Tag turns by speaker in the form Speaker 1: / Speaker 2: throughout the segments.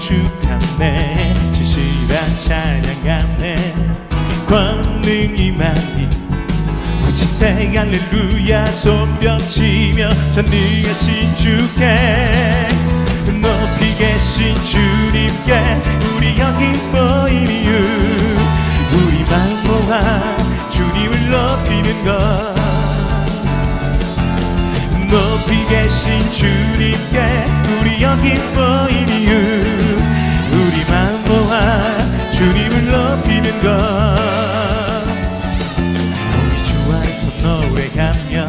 Speaker 1: 축하네 진실한 찬양하네 권능이 많이 우치세 할렐루야 손뼉치며 전능하신 주께 높이 계신 주님께 우리 여기 모인 이유 우리 마음 모아 주님을 높이는 것 높이 계신 주님께 우리 여기 모인 이유 우리 마음 모아 주님을 높이는 것 우리 주 안에서 노래하며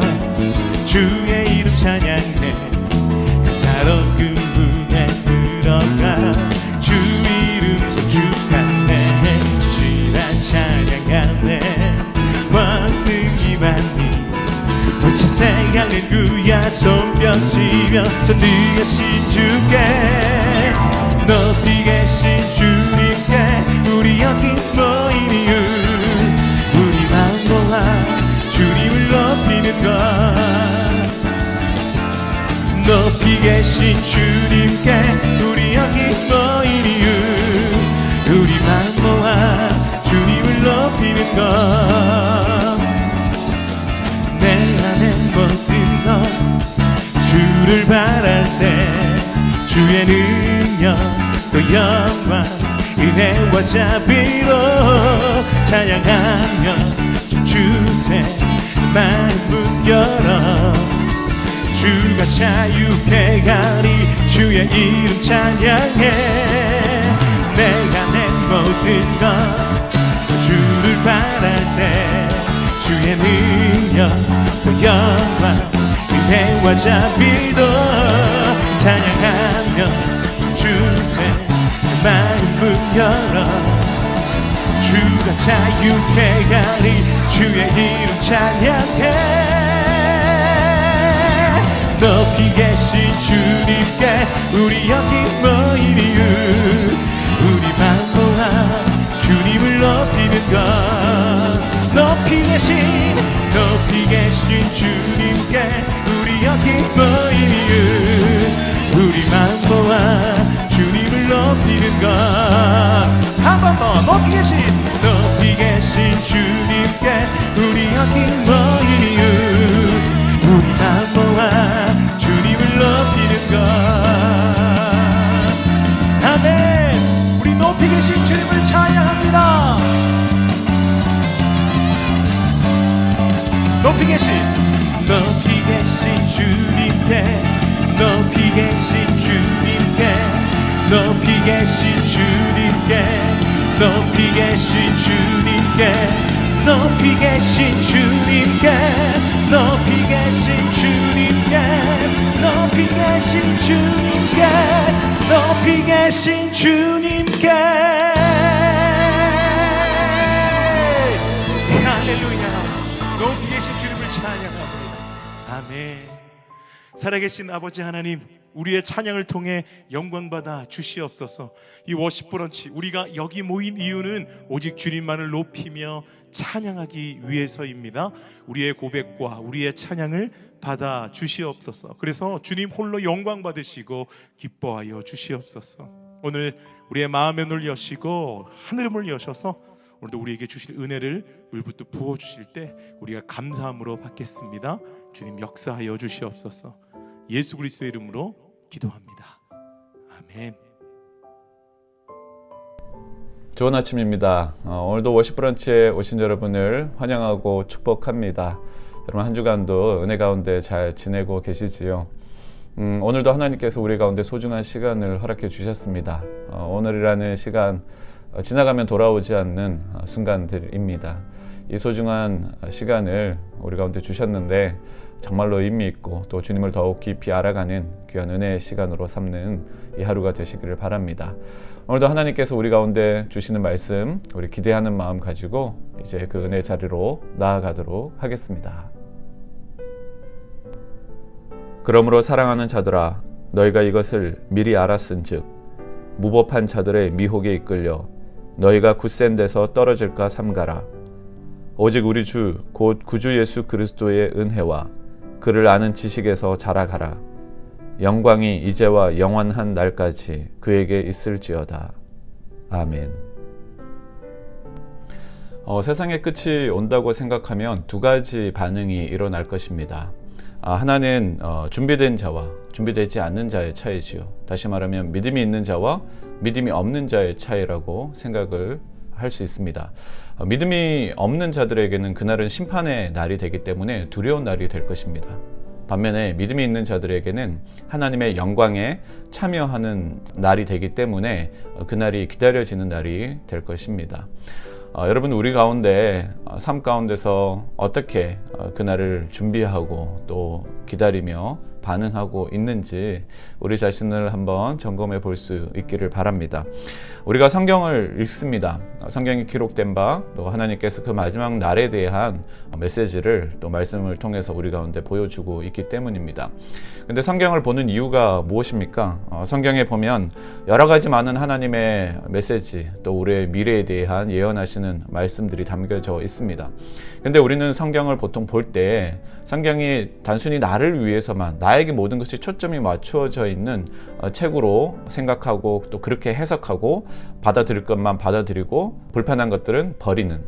Speaker 1: 주의 이름 찬양해 감사로 그 문에 들어가 주 이름 송축하네 진실한 찬양하네 권능이 많이 우치세 할렐루야 손뼉치며 전능하신 주께 높이 계신 주님께 우리 여기 모인 이유 우리 마음 모아 주님을 높이는 것 높이 계신 주님께 우리 여기 모인 이유 우리 마음 모아 주님을 높이는 것 내 안에 모든 것 주를 바랄 때 주의 능력 또 영광 은혜와 자비로 찬양하며 춤추세 마음 문 열어 주가 자유케 하리 주의 이름 찬양해 내가 내 모든 것 주를 바랄 때 주의 능력 또 영광 은혜와 자비도 찬양하며 춤추세 마음 문 열어 주가 자유케 하리 주의 이름 찬양해 높이 계신 주님께 우리 여기 모인 이유 우리 마음 모아 주님을 높이는 것 높이 계신 주님께 우리 여기 모인 이유 우리 마음 모아 주님을 높이는 것 한 번 더 높이 계신 주님께 우리 여기 모인 이유 우리 마음 모아 주님을 높이는 것 아멘 우리 높이 계신 주님을 찬양합니다 높이 계신 주님께 높이 계신 주님께 높이 계신 주님께 높이 계신 주님께 높이 계신 주님께 높이 계신 주님께 높이 계신 주님께 높이 계신 주님께 할렐루야 높이 계신 주님을 찬양합니다 아멘 살아계신 아버지 하나님 우리의 찬양을 통해 영광받아 주시옵소서 이 워십 브런치 우리가 여기 모인 이유는 오직 주님만을 높이며 찬양하기 위해서입니다 우리의 고백과 우리의 찬양을 받아 주시옵소서 그래서 주님 홀로 영광 받으시고 기뻐하여 주시옵소서 오늘 우리의 마음의 문을 여시고 하늘의 문을 여셔서 오늘도 우리에게 주실 은혜를 물붓듯 부어주실 때 우리가 감사함으로 받겠습니다 주님 역사하여 주시옵소서 예수 그리스도의 이름으로 기도합니다 아멘
Speaker 2: 좋은 아침입니다. 오늘도 워십 브런치에 오신 여러분을 환영하고 축복합니다. 여러분 한 주간도 은혜 가운데 잘 지내고 계시지요? 오늘도 하나님께서 우리 가운데 소중한 시간을 허락해 주셨습니다. 오늘이라는 시간 지나가면 돌아오지 않는 순간들입니다. 이 소중한 시간을 우리 가운데 주셨는데 정말로 의미 있고 또 주님을 더욱 깊이 알아가는 귀한 은혜의 시간으로 삼는 이 하루가 되시기를 바랍니다. 오늘도 하나님께서 우리 가운데 주시는 말씀 우리 기대하는 마음 가지고 이제 그 은혜 자리로 나아가도록 하겠습니다. 그러므로 사랑하는 자들아 너희가 이것을 미리 알았은즉 무법한 자들의 미혹에 이끌려 너희가 굳센 데서 떨어질까 삼가라. 오직 우리 주 곧 구주 예수 그리스도의 은혜와 그를 아는 지식에서 자라가라. 영광이 이제와 영원한 날까지 그에게 있을지어다. 아멘. 세상의 끝이 온다고 생각하면 두 가지 반응이 일어날 것입니다. 하나는 준비된 자와 준비되지 않는 자의 차이지요. 다시 말하면 믿음이 있는 자와 믿음이 없는 자의 차이라고 생각을 할 수 있습니다. 믿음이 없는 자들에게는 그날은 심판의 날이 되기 때문에 두려운 날이 될 것입니다. 반면에 믿음이 있는 자들에게는 하나님의 영광에 참여하는 날이 되기 때문에 그날이 기다려지는 날이 될 것입니다. 여러분, 우리 가운데 삶 가운데서 어떻게 그날을 준비하고 또 기다리며 반응하고 있는지 우리 자신을 한번 점검해 볼 수 있기를 바랍니다. 우리가 성경을 읽습니다. 성경이 기록된 바 또 하나님께서 그 마지막 날에 대한 메시지를 또 말씀을 통해서 우리 가운데 보여주고 있기 때문입니다. 근데 성경을 보는 이유가 무엇입니까? 성경에 보면 여러 가지 많은 하나님의 메시지 또 우리의 미래에 대한 예언하시는 말씀들이 담겨져 있습니다. 근데 우리는 성경을 보통 볼 때 성경이 단순히 나를 위해서만, 나에게 모든 것이 초점이 맞추어져 있는 책으로 생각하고 또 그렇게 해석하고 받아들일 것만 받아들이고 불편한 것들은 버리는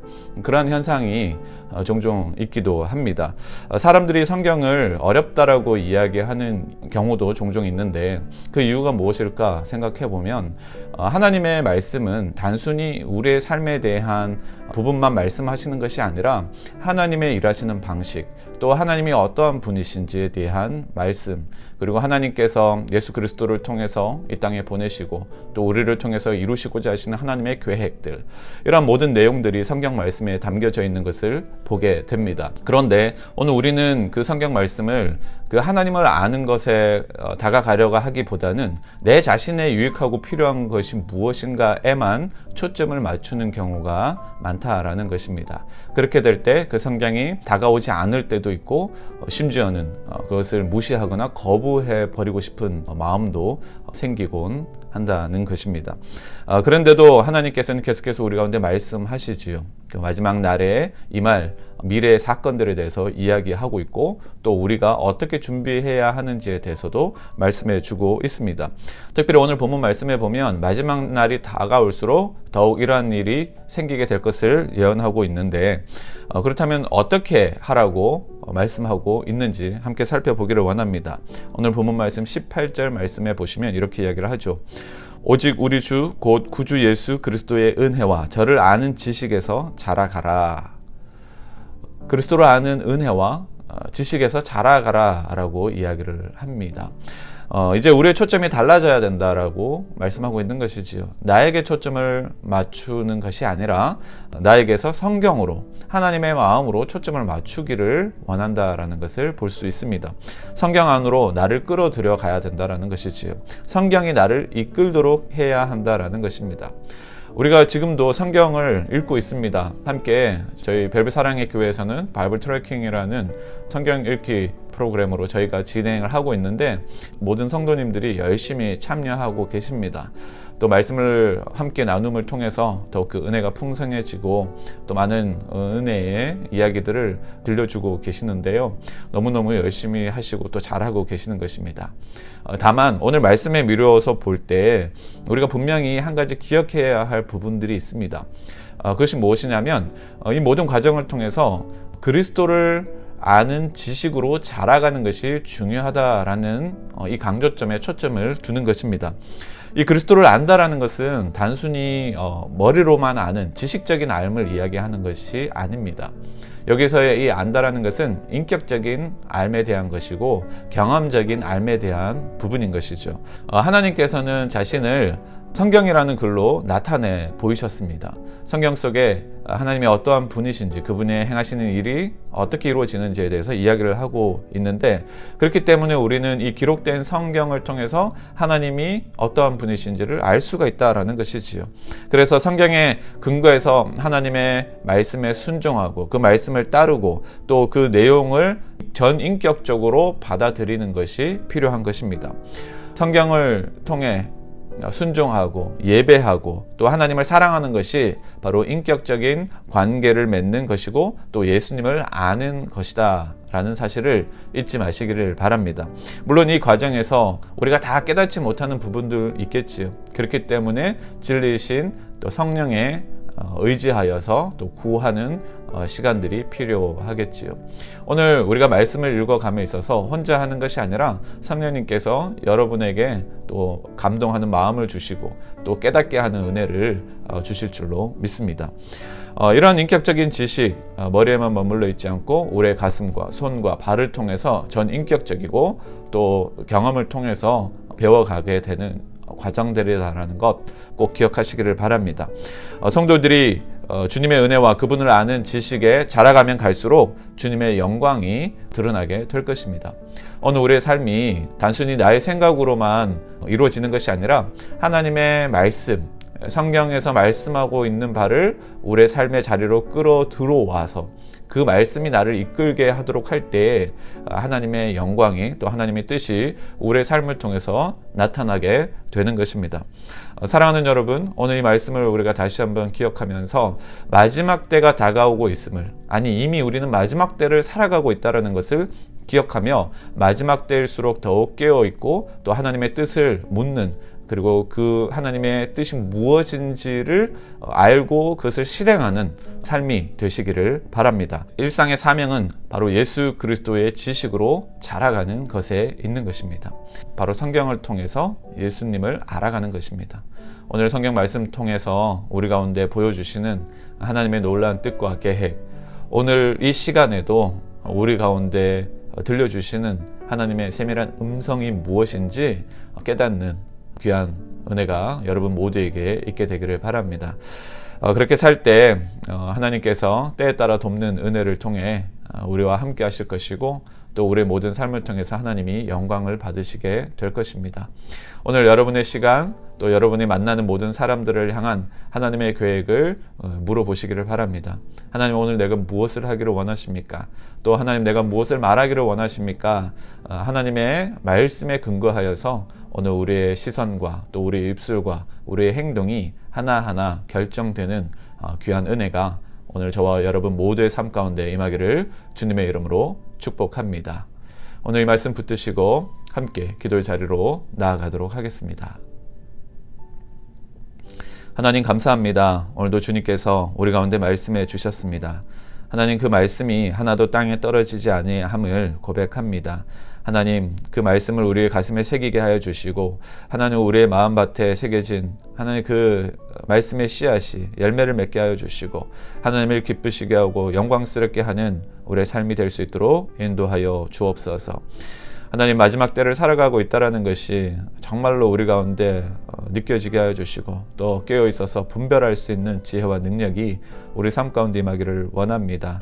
Speaker 2: 그러한 현상이 종종 있기도 합니다. 사람들이 성경을 어렵다라고 이야기하는 경우도 종종 있는데 그 이유가 무엇일까 생각해 보면 하나님의 말씀은 단순히 우리의 삶에 대한 부분만 말씀하시는 것이 아니라 하나님의 일하시는 방식, 또 하나님이 어떠한 분이신지에 대한 말씀, 그리고 하나님께서 예수 그리스도를 통해서 이 땅에 보내시고 또 우리를 통해서 이루시고자 하시는 하나님의 계획들, 이러한 모든 내용들이 성경 말씀에 담겨져 있는 것을 보게 됩니다. 그런데 오늘 우리는 그 성경 말씀을 그 하나님을 아는 것에 다가가려고 하기보다는 내 자신에 유익하고 필요한 것이 무엇인가에만 초점을 맞추는 경우가 많다라는 것입니다. 그렇게 될 때 그 성경이 다가오지 않을 때도 있고 심지어는 그것을 무시하거나 거부해 버리고 싶은 마음도 생기곤 한다는 것입니다. 그런데도 하나님께서는 계속해서 우리 가운데 말씀하시지요. 그 마지막 날에 임할 미래의 사건들에 대해서 이야기하고 있고 또 우리가 어떻게 준비해야 하는지에 대해서도 말씀해 주고 있습니다. 특별히 오늘 본문 말씀에 보면 마지막 날이 다가올수록 더욱 이러한 일이 생기게 될 것을 예언하고 있는데 그렇다면 어떻게 하라고 말씀하고 있는지 함께 살펴보기를 원합니다. 오늘 본문 말씀 18절 말씀에 보시면 이렇게 이야기를 하죠. 오직 우리 주 곧 구주 예수 그리스도의 은혜와 저를 아는 지식에서 자라가라. 그리스도를 아는 은혜와 지식에서 자라가라 라고 이야기를 합니다. 이제 우리의 초점이 달라져야 된다라고 말씀하고 있는 것이지요. 나에게 초점을 맞추는 것이 아니라 나에게서 성경으로, 하나님의 마음으로 초점을 맞추기를 원한다라는 것을 볼 수 있습니다. 성경 안으로 나를 끌어들여 가야 된다라는 것이지요. 성경이 나를 이끌도록 해야 한다라는 것입니다. 우리가 지금도 성경을 읽고 있습니다. 함께 저희 벨벳 사랑의 교회에서는 바이블 트래킹이라는 성경 읽기 프로그램으로 저희가 진행을 하고 있는데 모든 성도님들이 열심히 참여하고 계십니다. 또 말씀을 함께 나눔을 통해서 더욱 그 은혜가 풍성해지고 또 많은 은혜의 이야기들을 들려주고 계시는데요. 너무너무 열심히 하시고 또 잘하고 계시는 것입니다. 다만 오늘 말씀에 미루어서 볼 때 우리가 분명히 한 가지 기억해야 할 부분들이 있습니다. 그것이 무엇이냐면 이 모든 과정을 통해서 그리스도를 아는 지식으로 자라가는 것이 중요하다라는 이 강조점에 초점을 두는 것입니다. 이 그리스도를 안다라는 것은 단순히 머리로만 아는 지식적인 알을 이야기하는 것이 아닙니다. 여기서의 이 안다라는 것은 인격적인 알에 대한 것이고 경험적인 알에 대한 부분인 것이죠. 하나님께서는 자신을 성경이라는 글로 나타내 보이셨습니다. 성경 속에 하나님이 어떠한 분이신지, 그분의 행하시는 일이 어떻게 이루어지는지에 대해서 이야기를 하고 있는데, 그렇기 때문에 우리는 이 기록된 성경을 통해서 하나님이 어떠한 분이신지를 알 수가 있다라는 것이지요. 그래서 성경에 근거해서 하나님의 말씀에 순종하고 그 말씀을 따르고 또 그 내용을 전인격적으로 받아들이는 것이 필요한 것입니다. 성경을 통해 순종하고 예배하고 또 하나님을 사랑하는 것이 바로 인격적인 관계를 맺는 것이고 또 예수님을 아는 것이다 라는 사실을 잊지 마시기를 바랍니다. 물론 이 과정에서 우리가 다 깨닫지 못하는 부분들 있겠지요. 그렇기 때문에 진리이신 또 성령의 의지하여서 또 구하는 시간들이 필요하겠지요. 오늘 우리가 말씀을 읽어감에 있어서 혼자 하는 것이 아니라 성령님께서 여러분에게 또 감동하는 마음을 주시고 또 깨닫게 하는 은혜를 주실 줄로 믿습니다. 이러한 인격적인 지식 머리에만 머물러 있지 않고 우리의 가슴과 손과 발을 통해서 전 인격적이고 또 경험을 통해서 배워가게 되는 과정들이라는 것 꼭 기억하시기를 바랍니다. 성도들이 주님의 은혜와 그분을 아는 지식에 자라가면 갈수록 주님의 영광이 드러나게 될 것입니다. 오늘 우리의 삶이 단순히 나의 생각으로만 이루어지는 것이 아니라 하나님의 말씀, 성경에서 말씀하고 있는 바를 우리의 삶의 자리로 끌어 들어와서 그 말씀이 나를 이끌게 하도록 할 때 하나님의 영광이 또 하나님의 뜻이 우리의 삶을 통해서 나타나게 되는 것입니다. 사랑하는 여러분, 오늘 이 말씀을 우리가 다시 한번 기억하면서 마지막 때가 다가오고 있음을, 아니 이미 우리는 마지막 때를 살아가고 있다는 것을 기억하며 마지막 때일수록 더욱 깨어있고 또 하나님의 뜻을 묻는, 그리고 그 하나님의 뜻이 무엇인지를 알고 그것을 실행하는 삶이 되시기를 바랍니다. 일상의 사명은 바로 예수 그리스도의 지식으로 자라가는 것에 있는 것입니다. 바로 성경을 통해서 예수님을 알아가는 것입니다. 오늘 성경 말씀 통해서 우리 가운데 보여주시는 하나님의 놀라운 뜻과 계획, 오늘 이 시간에도 우리 가운데 들려주시는 하나님의 세밀한 음성이 무엇인지 깨닫는 귀한 은혜가 여러분 모두에게 있게 되기를 바랍니다. 그렇게 살 때 하나님께서 때에 따라 돕는 은혜를 통해 우리와 함께 하실 것이고 또 우리의 모든 삶을 통해서 하나님이 영광을 받으시게 될 것입니다. 오늘 여러분의 시간 또 여러분이 만나는 모든 사람들을 향한 하나님의 계획을 물어보시기를 바랍니다. 하나님, 오늘 내가 무엇을 하기를 원하십니까? 또 하나님, 내가 무엇을 말하기를 원하십니까? 하나님의 말씀에 근거하여서 오늘 우리의 시선과 또 우리의 입술과 우리의 행동이 하나하나 결정되는 귀한 은혜가 오늘 저와 여러분 모두의 삶 가운데 임하기를 주님의 이름으로 축복합니다. 오늘 이 말씀 붙드시고 함께 기도의 자리로 나아가도록 하겠습니다. 하나님 감사합니다. 오늘도 주님께서 우리 가운데 말씀해 주셨습니다. 하나님, 그 말씀이 하나도 땅에 떨어지지 아니함을 고백합니다. 하나님, 그 말씀을 우리의 가슴에 새기게 하여 주시고 하나님, 우리의 마음밭에 새겨진 하나님 그 말씀의 씨앗이 열매를 맺게 하여 주시고 하나님을 기쁘시게 하고 영광스럽게 하는 우리의 삶이 될 수 있도록 인도하여 주옵소서. 하나님, 마지막 때를 살아가고 있다는 것이 정말로 우리 가운데 느껴지게 하여 주시고 또 깨어 있어서 분별할 수 있는 지혜와 능력이 우리 삶 가운데 임하기를 원합니다.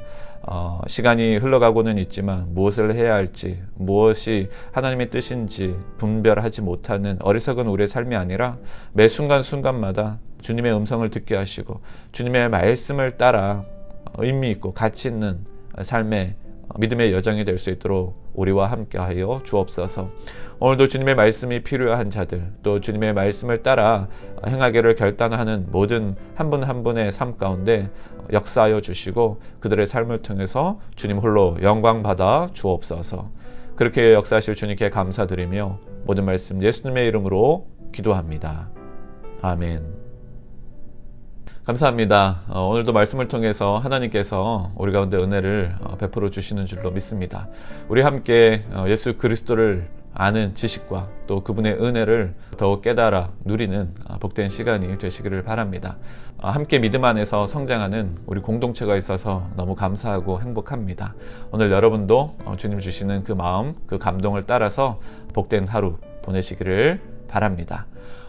Speaker 2: 시간이 흘러가고는 있지만 무엇을 해야 할지, 무엇이 하나님의 뜻인지 분별하지 못하는 어리석은 우리의 삶이 아니라 매 순간순간마다 주님의 음성을 듣게 하시고 주님의 말씀을 따라 의미 있고 가치 있는 삶의 믿음의 여정이 될 수 있도록 우리와 함께하여 주옵소서. 오늘도 주님의 말씀이 필요한 자들, 또 주님의 말씀을 따라 행하기를 결단하는 모든 한 분 한 분의 삶 가운데 역사하여 주시고 그들의 삶을 통해서 주님 홀로 영광 받아 주옵소서. 그렇게 역사하실 주님께 감사드리며 모든 말씀 예수님의 이름으로 기도합니다. 아멘. 감사합니다. 오늘도 말씀을 통해서 하나님께서 우리 가운데 은혜를 베풀어 주시는 줄로 믿습니다. 우리 함께 예수 그리스도를 아는 지식과 또 그분의 은혜를 더욱 깨달아 누리는 복된 시간이 되시기를 바랍니다. 함께 믿음 안에서 성장하는 우리 공동체가 있어서 너무 감사하고 행복합니다. 오늘 여러분도 주님 주시는 그 마음, 그 감동을 따라서 복된 하루 보내시기를 바랍니다.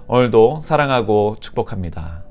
Speaker 2: 오늘도 사랑하고 축복합니다.